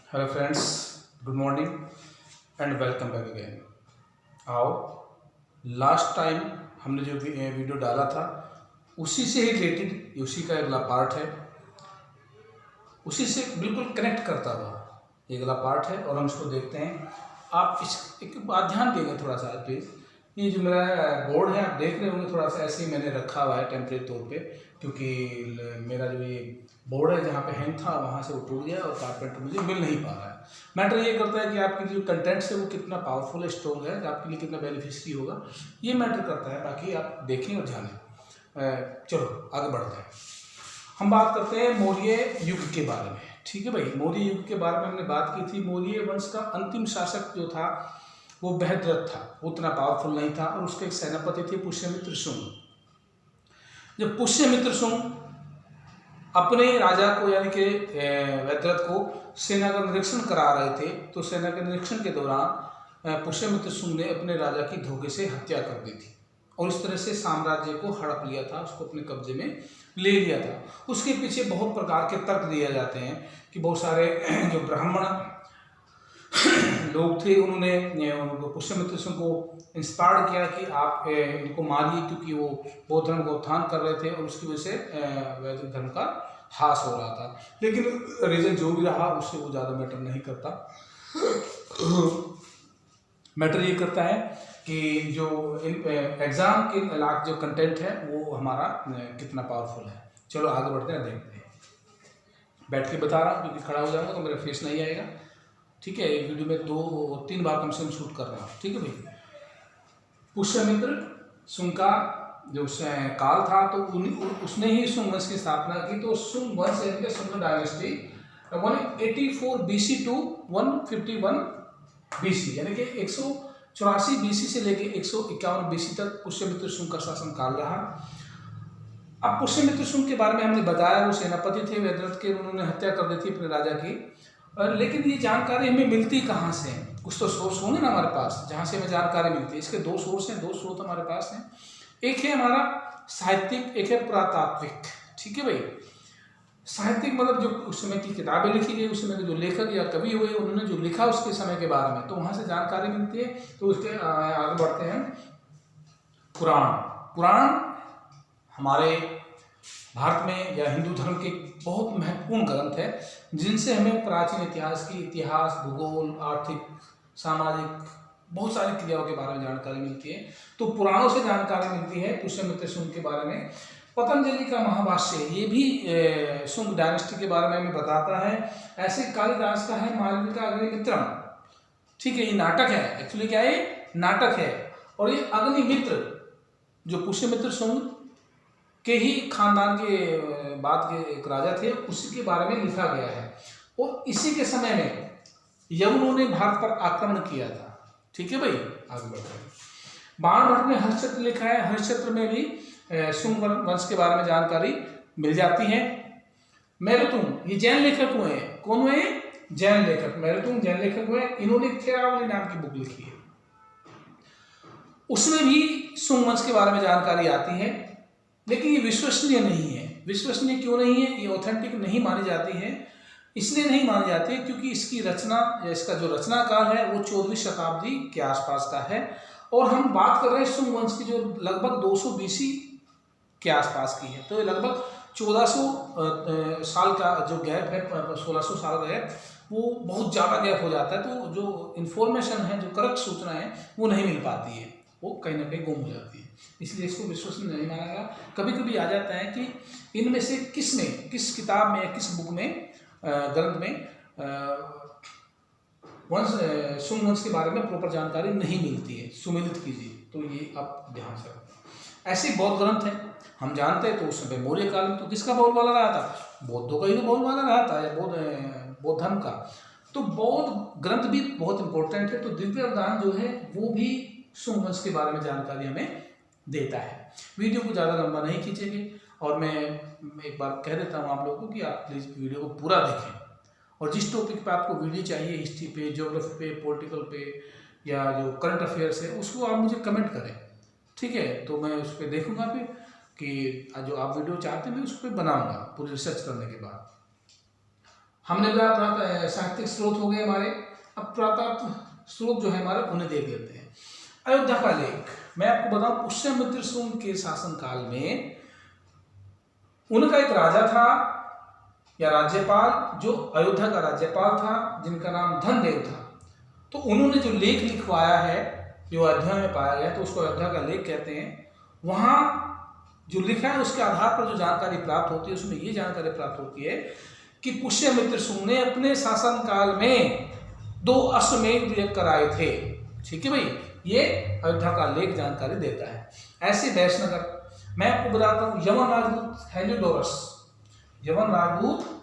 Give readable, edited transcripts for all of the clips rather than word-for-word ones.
Hello friends, good morning and welcome back again. आओ, last time हमने जो video डाला था उसी से ही रिलेटेड उसी का अगला पार्ट है, उसी से बिल्कुल कनेक्ट करता हुआ ये अगला पार्ट है और हम इसको देखते हैं। आप इस एक बात ध्यान देंगे थोड़ा सा प्लीज़। ये जो मेरा बोर्ड है आप देख रहे होंगे, थोड़ा सा ऐसे ही मैंने रखा हुआ है टेम्परेरी तौर पे, क्योंकि मेरा जो ये बोर्ड है जहाँ पे हैंग था वहाँ से वो टूट गया और कारपेंटर मुझे मिल नहीं पा रहा है। मैटर ये करता है कि आपकी जो कंटेंट्स है वो कितना पावरफुल है, स्ट्रॉन्ग है, आपके लिए कितना बेनिफिशियरी होगा, ये मैटर करता है। बाकी आप देखें और जानें। चलो आगे बढ़ते हैं। हम बात करते हैं मौर्य युग के बारे में। ठीक है भाई, मौर्य युग के बारे में हमने बात की थी। मौर्य वंश का अंतिम शासक जो था वो बृहद्रथ था, उतना पावरफुल नहीं था और उसके एक सेनापति थे पुष्यमित्र शुंग। जब पुष्यमित्र शुंग अपने राजा को यानी कि बृहद्रथ को सेना का निरीक्षण करा रहे थे, तो सेना के निरीक्षण के दौरान पुष्यमित्र शुंग ने अपने राजा की धोखे से हत्या कर दी थी और इस तरह से साम्राज्य को हड़प लिया था, उसको अपने कब्जे में ले लिया था। उसके पीछे बहुत प्रकार के तर्क दिए जाते हैं कि बहुत सारे जो ब्राह्मण लोग थे उन्होंने पुष्यमित्र शुंग को इंस्पायर किया कि आप इनको मारिए, क्योंकि वो बौद्ध धर्म का उत्थान कर रहे थे और उसकी वजह से वैदिक धर्म का ह्रास हो रहा था। लेकिन रीजन जो भी रहा उससे वो ज़्यादा मैटर नहीं करता। मैटर ये करता है कि जो एग्जाम के लाख जो कंटेंट है वो हमारा कितना पावरफुल है। चलो आगे बढ़ते हैं, देखते हैं। बैठ के बता रहा हूँ क्योंकि खड़ा हो जाऊंगा तो मेरा फेस नहीं आएगा। ठीक है, एक वीडियो में 2-3 बार कम से कम शूट कर रहा हूँ। ठीक है भाई, पुष्यमित्र शुंग का जो काल था तो उसने ही शुंग वंश की स्थापना की। तो शुंग वंश यानी कि Shunga dynasty 184 BC to 151 BC यानी कि 184 BC से लेके 151 BC तक पुष्यमित्र शुंग का शासन काल रहा। अब पुष्यमित्र शुंग के बारे में हमने बताया, वो सेनापति थे बृहद्रथ के, उन्होंने हत्या कर दी थी अपने राजा की। लेकिन ये जानकारी हमें मिलती कहाँ से? कुछ तो सोर्स होंगे ना हमारे पास जहाँ से हमें जानकारी मिलती है। इसके दो सोर्स हैं, दो स्रोत हमारे पास हैं। एक है हमारा साहित्यिक, एक है पुरातात्विक। ठीक है भाई, साहित्यिक मतलब जो उस समय की किताबें लिखी गई, उस समय के जो लेखक या कवि हुए उन्होंने जो लिखा उसके समय के बारे में, तो वहाँ से जानकारी मिलती है। तो उसके आगे बढ़ते हैं। पुराण पुराण हमारे भारत में या हिंदू धर्म के बहुत महत्वपूर्ण ग्रंथ है, जिनसे हमें प्राचीन इतिहास की इतिहास, भूगोल, आर्थिक, सामाजिक बहुत सारी क्रियाओं के बारे में जानकारी मिलती है। तो पुराणों से जानकारी मिलती है पुष्यमित्र शुंग के बारे में। पतंजलि का महाभाष्य ये भी शुंग डायनेस्टी के बारे में हमें बताता है। ऐसे कालिदास का है मालविका अग्निमित्रम। ठीक है, ये नाटक है, एक्चुअली क्या है, नाटक है। और ये अग्निमित्र जो पुष्यमित्र शुंग के ही खानदान के बाद के एक राजा थे, उसी के बारे में लिखा गया है। और इसी के समय में यवनों ने भारत पर आक्रमण किया था। ठीक है भाई, आगे बढ़ते हैं। बाणभट्ट ने हर्षचंद्र लिखा है, हर्षचंद्र में भी शुंग वंश के बारे में जानकारी मिल जाती है। मेरुतुंग ये जैन लेखक हुए हैं। कौन हुए? जैन लेखक। मेरुतुंग जैन लेखक हुए। इन्होंने थेरावली नाम की बुक लिखी है, उसमें भी शुंग वंश के बारे में जानकारी आती है। लेकिन ये विश्वसनीय नहीं है। विश्वसनीय क्यों नहीं है? ये ऑथेंटिक नहीं मानी जाती है। इसलिए नहीं मानी जाती है क्योंकि इसकी रचना या इसका जो रचना काल है वो 14वीं शताब्दी के आसपास का है और हम बात कर रहे हैं शुंग वंश की जो लगभग 200 BC के आसपास की है। तो ये लगभग 1400 साल का जो गैप है, 1600 साल गैप, वो बहुत ज़्यादा गैप हो जाता है। तो जो इन्फॉर्मेशन है, जो करेक्ट सूचना है वो नहीं मिल पाती है, वो कहीं ना कहीं गुम हो जाती है। इसलिए इसको विश्वसनीय नहीं माना गया। कभी कभी आ जाता है कि इनमें से किस किताब में, किस बुक में, ग्रंथ में शुंग वंश के बारे में प्रॉपर जानकारी नहीं मिलती है। सुमेलित कीजिए, तो ये आप ध्यान से रखें। ऐसे बहुत ग्रंथ हैं हम जानते हैं। तो उस समय मौर्य काल में तो किसका बोलबाला रहा था? बौद्धों का ही तो बोलबाला रहा था, या बौद्ध धर्म का। तो बौद्ध ग्रंथ भी बहुत इंपॉर्टेंट है। तो दिव्य अवदान जो है वो भी शुंग वंश के बारे में जानकारी हमें देता है। वीडियो को ज़्यादा लंबा नहीं खींचेंगे और मैं एक बार कह देता हूँ आप लोगों को कि आप प्लीज़ वीडियो को पूरा देखें और जिस टॉपिक पे आपको वीडियो चाहिए, हिस्ट्री पे, ज्योग्राफी पे, पॉलिटिकल पे या जो करंट अफेयर्स है, उसको आप मुझे कमेंट करें। ठीक है, तो मैं उस पर देखूँगा फिर कि जो आप वीडियो चाहते हैं मैं उस पर बनाऊँगा पूरी रिसर्च करने के बाद। हमने बताया साहित्यिक स्रोत हो गए हमारे। अब पुरातत्व स्रोत जो है हमारे उन्हें देख लेते हैं। अयोध्या का लेख, मैं आपको बताऊं पुष्यमित्र शुंग के शासनकाल में उनका एक राजा था या राज्यपाल, जो अयोध्या का राज्यपाल था, जिनका नाम धनदेव था। तो उन्होंने जो लेख लिखवाया है जो अयोध्या में पाया गया, तो उसको अयोध्या का लेख कहते हैं। वहाँ जो लिखा है उसके आधार पर जो जानकारी प्राप्त होती है, उसमें ये जानकारी प्राप्त होती है कि पुष्यमित्र शुंग ने अपने शासनकाल में 2 अश्वमेध यज्ञ कराए थे। ठीक है भाई, ये अयोध्या का लेख जानकारी देता है। ऐसे वैशनगर, मैं आपको बताता हूँ, यवन राजदूत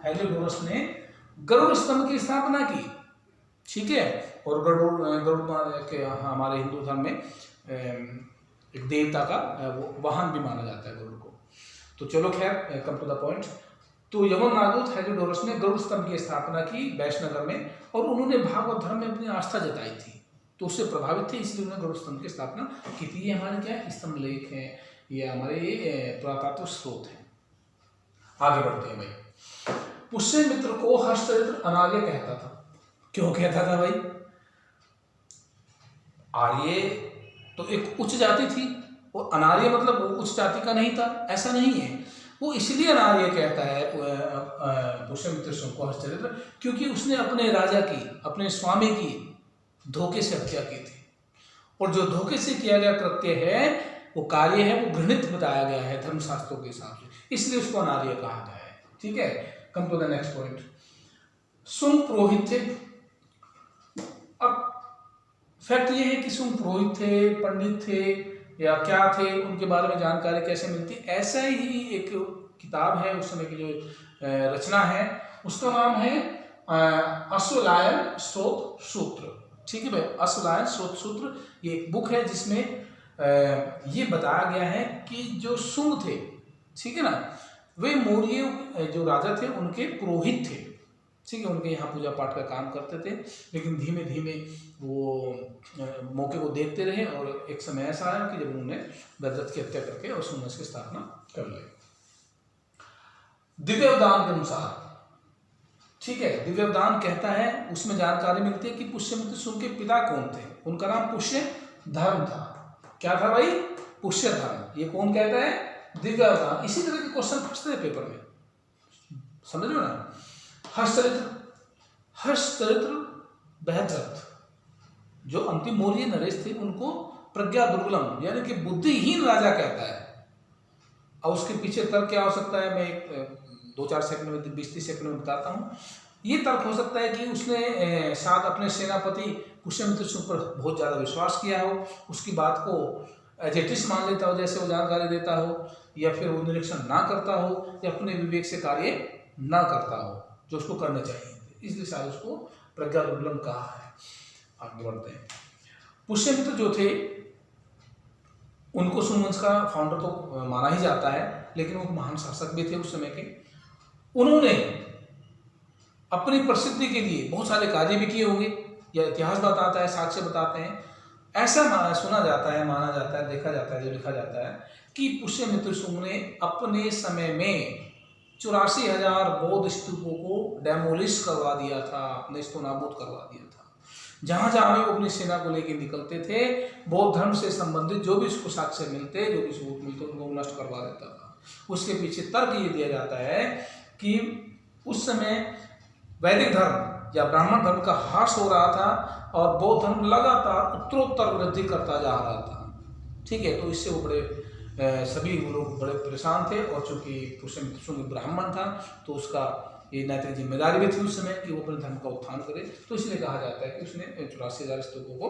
हेलियोडोरस ने गरुड़ स्तंभ की स्थापना की। ठीक है, और गरुड़ के हमारे हिंदू धर्म में एक देवता का वो वाहन भी माना जाता है गरुड़ को। तो चलो खैर, कम टू द पॉइंट। तो यवन राजदूत हेलियोडोरस ने गरुड़ स्तंभ की स्थापना की वैशनगर में, और उन्होंने भागवत धर्म में अपनी आस्था जताई थी, तो उससे प्रभावित थे, इसलिए उन्होंने गरुड़ स्तंभ की स्थापना की थी। ये हमारे क्या स्तंभ लेख है, ये हमारे पुरातत्व स्रोत है। आगे बढ़ते हैं भाई। पुष्यमित्र को हर्षचरित्र अनार्य कहता था। क्यों कहता था भाई? आर्य तो एक उच्च जाति थी, और अनार्य मतलब वो उच्च जाति का नहीं था, ऐसा नहीं है। वो इसलिए अनार्य कहता है पुष्यमित्र शुंग को हर्षचरित्र, क्योंकि उसने अपने राजा की, अपने स्वामी की धोखे से हत्या की थी, और जो धोखे से किया गया कृत्य है, वो कार्य है, वो घृणित बताया गया है धर्मशास्त्रों के हिसाब से, इसलिए उसको अनार्य कहा गया है। ठीक है, come to the next point. Shunga पुरोहित थे। अब फैक्ट ये है कि शुंग पुरोहित थे, पंडित थे या क्या थे, उनके बारे में जानकारी कैसे मिलती? ऐसा ही एक किताब है उस समय की जो रचना है, उसका नाम है अश्वलायन स्रोत सूत्र। ठीक है भाई, अश्वलायन स्रोत सूत्र ये एक बुक है जिसमें ये बताया गया है कि जो शुंग थे, ठीक है ना, वे मौर्य जो राजा थे उनके पुरोहित थे। ठीक है, उनके यहाँ पूजा पाठ का काम करते थे, लेकिन धीमे धीमे वो मौके को देखते रहे, और एक समय ऐसा आया कि जब उन्होंने दशरथ की हत्या करके और सुमस की स्थापना कर ली। दिव्यवदान के अनुसार, ठीक है, दिव्यवदान कहता है, उसमें जानकारी मिलती है कि पुष्यमित्र शुंग के पिता कौन थे। उनका नाम पुष्यधर्म था। क्या था भाई? पुष्यधर्म। ये कौन कहता है? दिव्यवदान। इसी तरह के क्वेश्चन पूछते हैं पेपर में, समझ लो ना। हर्षचरित्र बृहद्रथ, जो अंतिम मौर्य नरेश थे, उनको प्रज्ञा दुर्बलम यानी कि बुद्धिहीन राजा कहता है। और उसके पीछे तर्क क्या हो सकता है, मैं एक 2-4 सेकंड में, 20-30 सेकंड में बताता हूँ। ये तर्क हो सकता है कि उसने शायद अपने सेनापति पुष्यमित्र शुंग पर बहुत ज़्यादा विश्वास किया हो, उसकी बात को एजेटिस मान लेता हो जैसे वो जानकारी देता हो, या फिर वो निरीक्षण ना करता हो, या अपने विवेक से कार्य ना करता हो जो उसको करना चाहिए, इसलिए शायद उसको प्रज्ञा दुर्बलम कहा है। आगे बढ़ते हैं। पुष्यमित्र जो थे उनको शुंग वंश का फाउंडर तो माना ही जाता है, लेकिन वो महान शासक भी थे उस समय के। उन्होंने अपनी प्रसिद्धि के लिए बहुत सारे कार्य भी किए होंगे, या इतिहास बताता है, साक्ष्य बताते हैं। ऐसा सुना जाता है, माना जाता है, देखा जाता है, जो लिखा जाता है कि पुष्यमित्र शुंग ने अपने समय में 84,000 बौद्ध स्तूपों को डेमोलिश करवा दिया था, नेस्तो नाबूद करवा दिया था। जहाँ जहाँ भी वो अपनी सेना को लेकर निकलते थे, बौद्ध धर्म से संबंधित जो भी उसको साक्ष्य मिलते, जो भी सबूत मिलते, उनको नष्ट करवा देता था। उसके पीछे तर्क ये दिया जाता है कि उस समय वैदिक धर्म या ब्राह्मण धर्म का ह्रास हो रहा था, और बौद्ध धर्म लगातार उत्तरोत्तर वृद्धि करता जा रहा था। ठीक है, तो इससे वो बड़े सभी लोग बड़े परेशान थे, और चूंकि पुष्यमित्र शुंग ब्राह्मण था, तो उसका ये नैतिक जिम्मेदारी भी थी उस समय कि वो अपने धर्म का उत्थान करे। तो इसलिए कहा जाता है कि उसने 84,000 स्तूपों को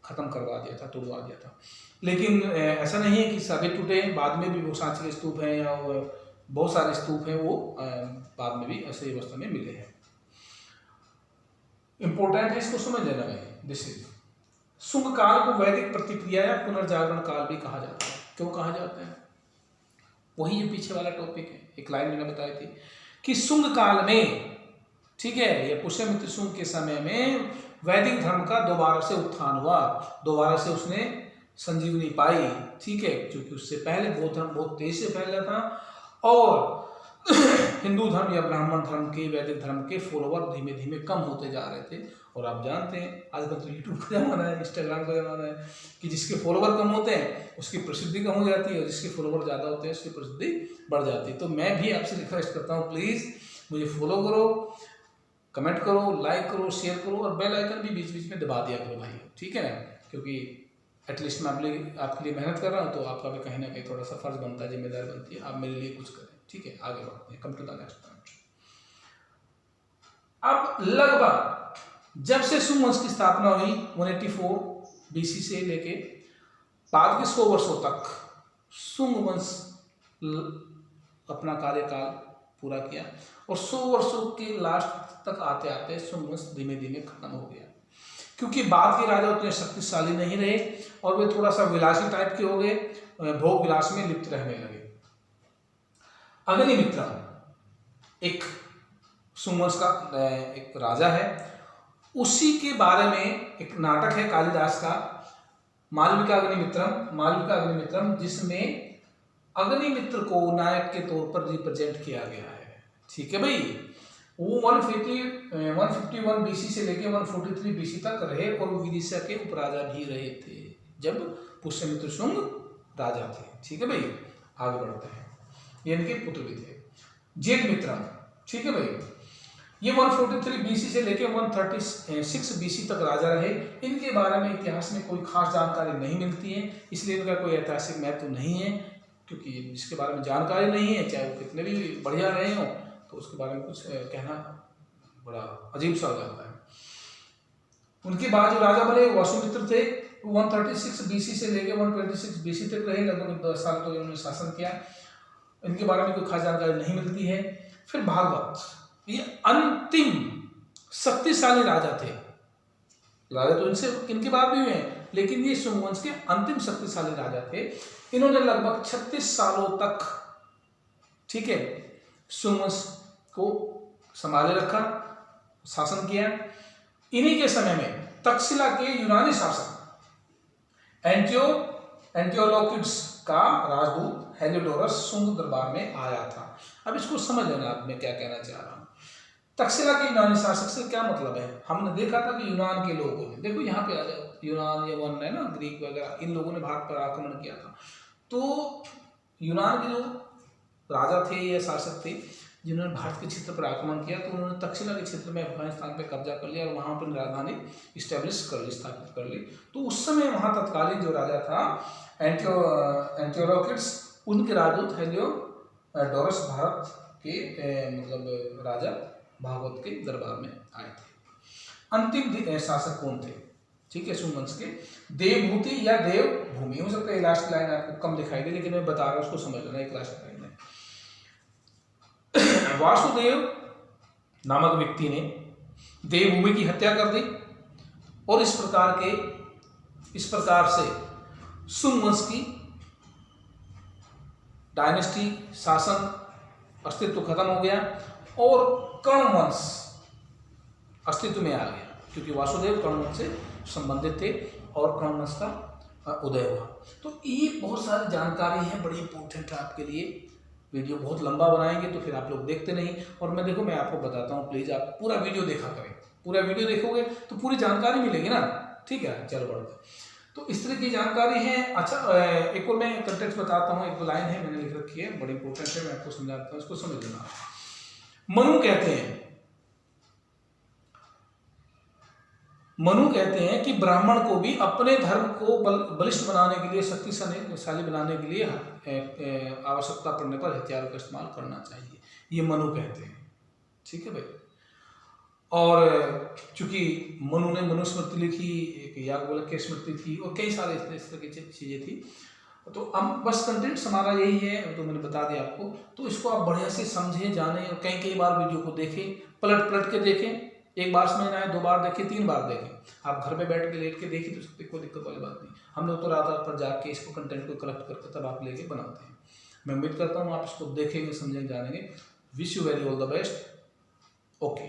खत्म करवा दिया था, तोड़वा दिया था। लेकिन ऐसा नहीं है कि सभी टूटे, बाद में भी वो सांची के स्तूप हैं या बहुत सारे स्तूप हैं, वो बाद में भी ऐसे अवस्था में मिले हैं। इंपॉर्टेंट है, इसको समझ लेना भाई। दिस इज शुंग काल को वैदिक प्रतिक्रिया या पुनर्जागरण काल भी कहा जाता है। क्यों कहा जाता है? वही ये पीछे वाला टॉपिक है, एक लाइन मैंने बताई थी कि शुंग काल में, ठीक है, ये पुष्यमित्र शुंग के समय में वैदिक धर्म का दोबारा से उत्थान हुआ, दोबारा से उसने संजीवनी पाई। ठीक है, क्योंकि उससे पहले बौद्ध धर्म बहुत तेजी से फैला था, और हिंदू धर्म या ब्राह्मण धर्म के, वैदिक धर्म के फॉलोवर धीमे धीमे कम होते जा रहे थे। और आप जानते हैं आजकल तो यूट्यूब का ज़माना है, इंस्टाग्राम का ज़माना है कि जिसके फॉलोवर कम होते हैं उसकी प्रसिद्धि कम हो जाती है, और जिसके फॉलोवर ज़्यादा होते हैं उसकी प्रसिद्धि बढ़ जाती है। तो मैं भी आपसे रिक्वेस्ट करता हूँ, प्लीज़ मुझे फॉलो करो, कमेंट करो, लाइक करो, शेयर करो, और बेल आइकन भी बीच बीच में दबा दिया करो भाई, ठीक है ना, क्योंकि एटलीस्ट मैं आपके लिए मेहनत कर रहा हूँ, तो आपका भी कहीं ना कहीं थोड़ा सा फर्ज बनता है, जिम्मेदारी बनती है, आप मेरे लिए कुछ करें, ठीक है। आगे बढ़ते हैं, come to the next point. अब लगभग जब से सुंग वंश की स्थापना हुई 184 BC से लेके बाद के 100 वर्षों तक सुंग वंश अपना कार्यकाल पूरा किया, और 100 वर्षों के लास्ट तक आते आते सुंग वंश धीमे धीमे खत्म हो गया, क्योंकि बाद के राजा उतने शक्तिशाली नहीं रहे और वे थोड़ा सा विलासी टाइप के हो गए, भोग विलास में लिप्त रहने लगे। अग्निमित्र एक सुंग वंश का एक राजा है, उसी के बारे में एक नाटक है कालिदास का, मालविका अग्निमित्रम, जिसमें अग्निमित्र को नायक के तौर पर रिप्रेजेंट किया गया है, ठीक है भाई। वो 151 BC से लेके 143 BC तक रहे, और वो विदिशा के उपराजा भी रहे थे जब पुष्यमित्र शुंग राजा थे, ठीक है भाई। आगे बढ़ते हैं, ये इनके पुत्र भी थे। जेठमित्रम, ठीक है भाई, ये 143 BC से लेके 136 BC तक राजा रहे। इनके बारे में इतिहास में कोई खास जानकारी नहीं मिलती है, इसलिए इनका कोई ऐतिहासिक महत्व नहीं है, क्योंकि जिसके बारे में जानकारी नहीं है, चाहे वो कितने भी बढ़िया रहे हों, तो उसके बारे में कुछ कहना बड़ा अजीब सा हो जाता है। उनके बाद जो राजा बने वसुमित्र थे, 136 BC से लेके 126 BC तक रहे, लगभग 10 साल तो इन्होंने शासन किया। इनके बारे में कोई खास जानकारी नहीं मिलती है। फिर भागवत, ये अंतिम शक्तिशाली राजा थे। राजा तो इनके बाद भी हुए हैं, लेकिन ये सुंग वंश के अंतिम शक्तिशाली राजा थे। इन्होंने लगभग 36 सालों तक, ठीक है, सुंग वंश को संभाले रखा, शासन किया। इन्हीं के समय में तक्षशिला के यूनानी शासक एंटियोलोकिड्स का राजदूत हेलियोडोरस सुंग दरबार में आया था। अब इसको समझ लेना, अब मैं क्या कहना चाह रहा हूँ। तक्षशिला के यूनानी शासक से क्या मतलब है? हमने देखा था कि यूनान के लोगों ने, देखो यहाँ पे आ जाओ, यूनान, यवन है ना, ग्रीक वगैरह, इन लोगों ने भारत पर आक्रमण किया था। तो यूनान के जो राजा थे या शासक थे जिन्होंने भारत के क्षेत्र पर आक्रमण किया, तो उन्होंने तक्षशिला के क्षेत्र में अफगानिस्तान पे कब्जा कर लिया और वहाँ पर राजधानी स्थापित कर ली। तो उस समय वहाँ तत्कालीन जो राजा था एंटियोलोकिड्स, उनके राजदूत हेलियोडोरस भारत के मतलब राजा भागवत के दरबार में आए थे। अंतिम शासक कौन थे? ठीक है, सुंग वंश के देवभूति या देवभूमि, हो सकता है लास्ट लाइन आपको कम दिखाई दे, लेकिन मैं बता रहा हूँ, उसको समझ लेना। एक लास्ट लाइन है, वासुदेव नामक व्यक्ति ने देवभूमि की हत्या कर दी, और इस प्रकार से सुंग वंश की डायनेस्टी, शासन, अस्तित्व खत्म हो गया और कर्ण वंश अस्तित्व में आ गया, क्योंकि वासुदेव कर्ण वंश से संबंधित थे और कर्ण वंश का उदय हुआ। तो ये बहुत सारी जानकारी है, बड़ी इंपॉर्टेंट है आपके लिए। वीडियो बहुत लंबा बनाएंगे तो फिर आप लोग देखते नहीं, और मैं आपको बताता हूँ, प्लीज़ आप पूरा वीडियो देखा करें। पूरा वीडियो देखोगे तो पूरी जानकारी मिलेगी ना, ठीक है। चलो बढ़ते, तो इस तरह की जानकारी है। अच्छा, एक और मैं कंटेक्स्ट बताता हूँ, एक दो लाइन है मैंने लिख रखी है, बड़ी इंपॉर्टेंट है, मैं आपको समझाता हूँ, इसको समझ लेना। मनु कहते हैं कि ब्राह्मण को भी अपने धर्म को बलिष्ठ बनाने के लिए, शक्तिशाली बनाने के लिए आवश्यकता पड़ने पर हथियारों का इस्तेमाल करना चाहिए, ये मनु कहते हैं, ठीक है भाई। और चूंकि मनु ने मनुस्मृति लिखी, एक याज्ञवल्क्य की स्मृति थी, और कई सारे इस तरह की चीजें थी। तो हम बस कंटेंट हमारा यही है, तो मैंने बता दिया आपको। तो इसको आप बढ़िया से समझें, जानें, और कई बार वीडियो को देखें, पलट के देखें। एक बार समझ आए, 2 बार देखें, 3 बार देखें। आप घर पे बैठ के लेट के देखिए तो कोई दिक्कत वाली बात नहीं। हम लोग तो रात पर जाके इसको कंटेंट को कलेक्ट करके तब आप लेके बनाते हैं। मैं उम्मीद करता हूँ आप इसको देखेंगे, समझेंगे, जानेंगे। Wish you very all the best. Okay.